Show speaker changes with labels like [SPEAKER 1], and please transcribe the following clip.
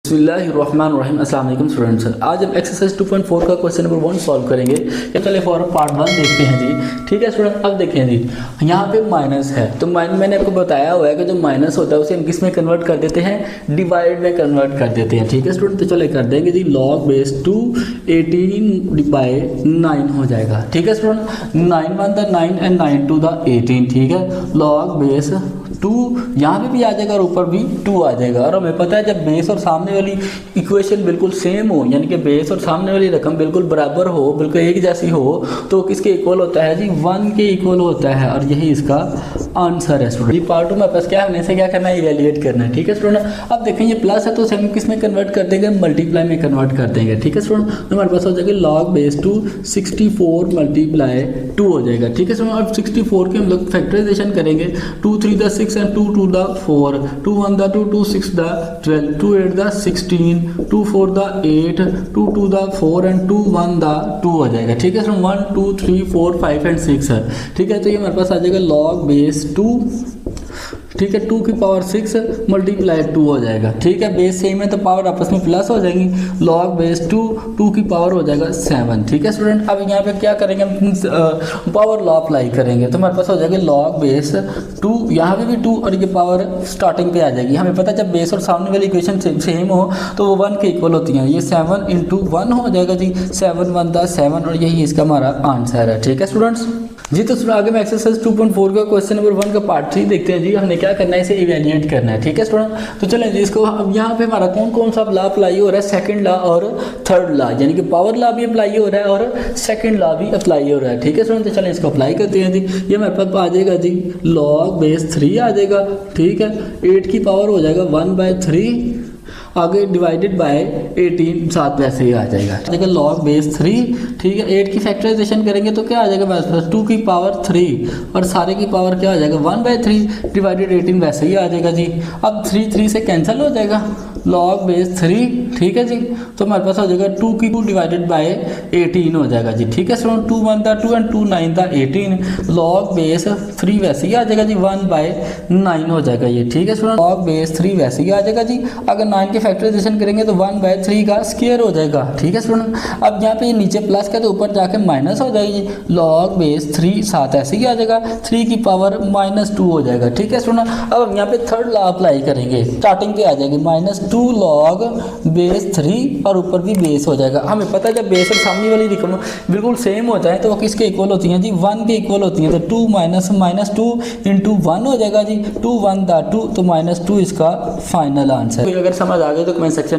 [SPEAKER 1] बिस्मिल्लाहिर्रहमानिर्रहीम। अस्सलाम वालेकुम स्टूडेंट्स, आज हम एक्सरसाइज 2.4 का क्वेश्चन नंबर 1 सॉल्व करेंगे। चलिए फॉर पार्ट 1 देखते हैं जी। ठीक है स्टूडेंट, अब देखें जी, यहाँ पे माइनस है तो मैंने आपको बताया हुआ है कि जो माइनस होता है उसे हम किस में कन्वर्ट कर देते हैं, डिवाइड में कन्वर्ट कर देते हैं। ठीक है स्टूडेंट, तो चलिए कर देंगे जी। log बेस 2 18/9 हो जाएगा। ठीक है स्टूडेंट, 9 1 द 9 एंड 9 2 द 18। ठीक है, log बेस 2 यहाँ पे भी आ जाएगा और ऊपर भी 2 आ जाएगा। और हमें पता है जब बेस और सामने वाली इक्वेशन बिल्कुल सेम हो, यानी कि बेस और सामने वाली रकम बिल्कुल बराबर हो, बिल्कुल एक जैसी हो, तो किसके इक्वल होता है जी, 1 के इक्वल होता है। और यही इसका आंसर है स्टूडेंट। पार्ट 2 में पास क्या हमने से क्या करना है, इवेल्युएट करना है। ठीक है स्टूडेंट, अब देखें ये प्लस है तो हम किस में कन्वर्ट कर देंगे, मल्टीप्लाई में कन्वर्ट कर देंगे। ठीक है स्टूडेंट, तो हमारे पास हो जाएगा log बेस 2 64 मल्टीप्लाई 2 हो जाएगा। ठीक है स्टूडेंट, अब 64 के हम लोग फैक्टराइजेशन करेंगे। 2 3 the 6 and 2 2 the 4, 2 1 the 2, 2 6 the 12, 2 8 the 16, 2 4 the 8, 2 2 the 4 and 2 1 the 2 हो जाएगा। ठीक है स्टूडेंट, 1 2 3 4 5 एंड 6 है। ठीक है, तो ये हमारे पास आ जाएगा log बेस 2। ठीक है, 2 की पावर 6 मल्टीप्लाई 2 हो जाएगा। ठीक है, बेस सेम है तो पावर आपस में प्लस हो जाएगी। log बेस 2 की पावर हो जाएगा 7। ठीक है स्टूडेंट, अब यहाँ पे क्या करेंगे हम, पावर लॉ अप्लाई करेंगे तो हमारे पास हो जाएगा log बेस 2, यहाँ पे भी 2 और ये पावर स्टार्टिंग पे आ जाएगी। हमें पता है जब बेस और सामने वाली इक्वेशन सेम हो तो वो 1 के इक्वल होती हैं। ये 7 × 1 हो जाएगा जी, 7 1 द 7 और यही इसका हमारा आंसर है। ठीक है स्टूडेंट्स जी, तो आगे में एक्सरसाइज 2.4 का क्वेश्चन नंबर 1 का पार्ट 3 देखते हैं जी। हमने क्या करना है, इसे इवेल्युएट करना है। ठीक है स्टूडेंट, तो चलें जी, इसको अब यहाँ पे हमारा कौन सा लॉ अप्लाई हो रहा है, सेकंड लॉ और थर्ड लॉ, यानी कि पावर लॉ भी अप्लाई हो रहा है और सेकंड लॉ भी अप्लाई हो रहा है। ठीक है स्टूडेंट, तो चलें इसको अप्लाई करते हैं जी। ये हमारे पास आ जाएगा जी log बेस 3 आ जाएगा। ठीक है, 8 की पावर हो जाएगा 1/3, आगे डिवाइडेड बाय 18 साथ वैसे ही आ जाएगा। log base 3। ठीक है, 8 की फैक्टराइजेशन करेंगे तो क्या आ जाएगा, बस 2 की पावर 3 और सारे की पावर क्या आ जाएगा 1/3 डिवाइडेड 18 वैसे ही आ जाएगा जी। अब 3 से कैंसिल हो जाएगा, log बेस 3। ठीक है जी, तो हमारे पास हो जाएगा 2 की 2 डिवाइडेड बाय 18 हो जाएगा जी। ठीक है student, 2 1 the 2 and 2 9 the 18, log base 3 वैसे ही आ जाएगा जी, 1/9 हो जाएगा ये। ठीक है स्टूडेंट, log बेस 3 वैसे ही आ जाएगा जी। अगर 9 के फैक्टराइजेशन करेंगे तो 1/3 का स्क्वायर हो जाएगा। ठीक है स्टूडेंट, अब यहाँ पे नीचे प्लस का तो ऊपर जाके माइनस हो जाएगी, log बेस 3 साथ ऐसे ही आ जाएगा, 3 की पावर -2 हो जाएगा। ठीक है स्टूडेंट, अब हम यहाँ पे थर्ड लॉ अप्लाई करेंगे, स्टार्टिंग पे आ जाएगी -2 log बेस 3 और ऊपर भी बेस हो जाएगा। हमें पता है जब बेस और सामने वाली रकम बिल्कुल सेम हो जाए तो वो किसके इक्वल होती हैं जी, 1 के इक्वल होती हैं। तो 2 -2 × 1 हो जाएगा जी, 2 1 द 2, तो -2 इसका फाइनल आंसर। अगर समझ आ गई तो कमेंट सेक्शन